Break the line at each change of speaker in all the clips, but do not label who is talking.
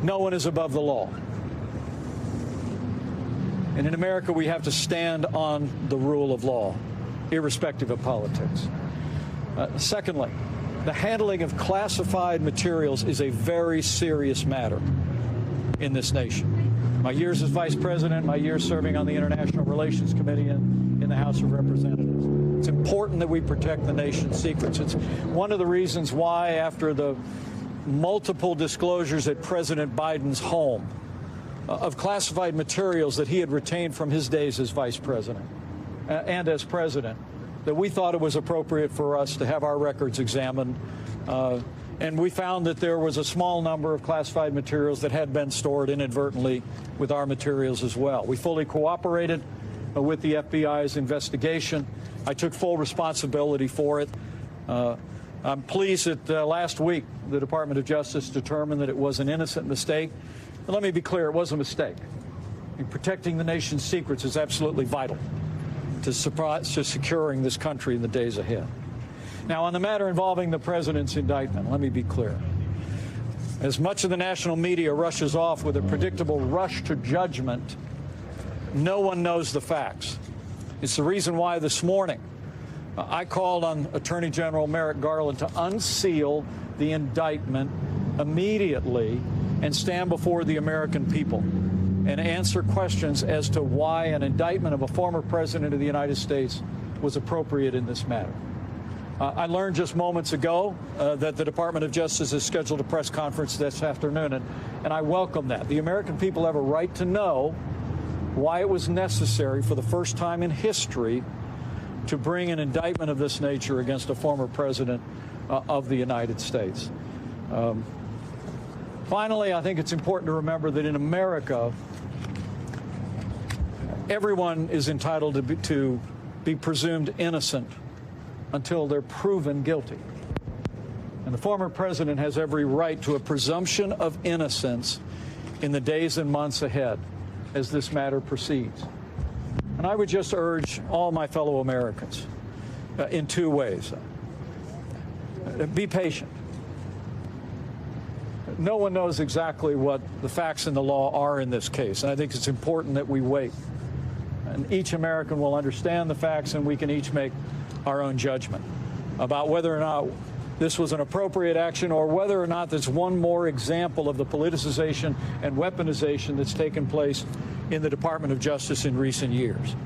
no one is above the law. And in America, we have to stand on the rule of law, irrespective of politics. Secondly, the handling of classified materials is a very serious matter in this nation. My years as Vice President, my years serving on the International Relations Committee in the House of Representatives. It's important that we protect the nation's secrets. It's one of the reasons why, after the multiple disclosures at President Biden's home of classified materials that he had retained from his days as Vice President and as President, that we thought it was appropriate for us to have our records examined. And we found that there was a small number of classified materials that had been stored inadvertently with our materials as well. We fully cooperated with the FBI's investigation. I took full responsibility for it. I'm pleased that last week the Department of Justice determined that it was an innocent mistake. And let me be clear, it was a mistake. Protecting the nation's secrets is absolutely vital to securing this country in the days ahead. Now, on the matter involving the president's indictment, let me be clear. As much of the national media rushes off with a predictable rush to judgment, no one knows the facts. It's the reason why this morning I called on Attorney General Merrick Garland to unseal the indictment immediately and stand before the American people and answer questions as to why an indictment of a former president of the United States was appropriate in this matter. I learned just moments ago that the Department of Justice has scheduled a press conference this afternoon, and I welcome that. The American people have a right to know why it was necessary for the first time in history to bring an indictment of this nature against a former president of the United States. Finally, I think it's important to remember that in America, everyone is entitled to be presumed innocent until they're proven guilty. And the former president has every right to a presumption of innocence in the days and months ahead as this matter proceeds. And I would just urge all my fellow Americans in two ways. Be patient. No one knows exactly what the facts and the law are in this case, and I think it's important that we wait. And each American will understand the facts, and we can each make our own judgment about whether or not this was an appropriate action or whether or not there's one more example of the politicization and weaponization that's taken place in the Department of Justice in recent years.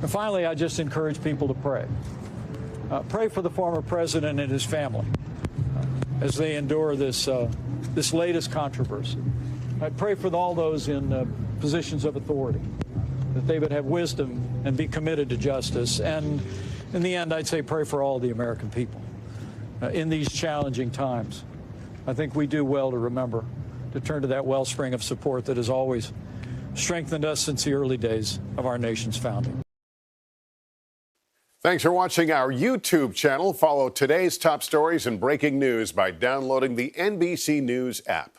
And finally, I just encourage people to pray. Pray for the former president and his family as they endure this latest controversy. I pray for all those in positions of authority, that they would have wisdom and be committed to justice. And in the end, I'd say pray for all the American people in these challenging times. I think we do well to remember to turn to that wellspring of support that has always strengthened us since the early days of our nation's founding.
Thanks for watching our YouTube channel. Follow today's top stories and breaking news by downloading the NBC News app.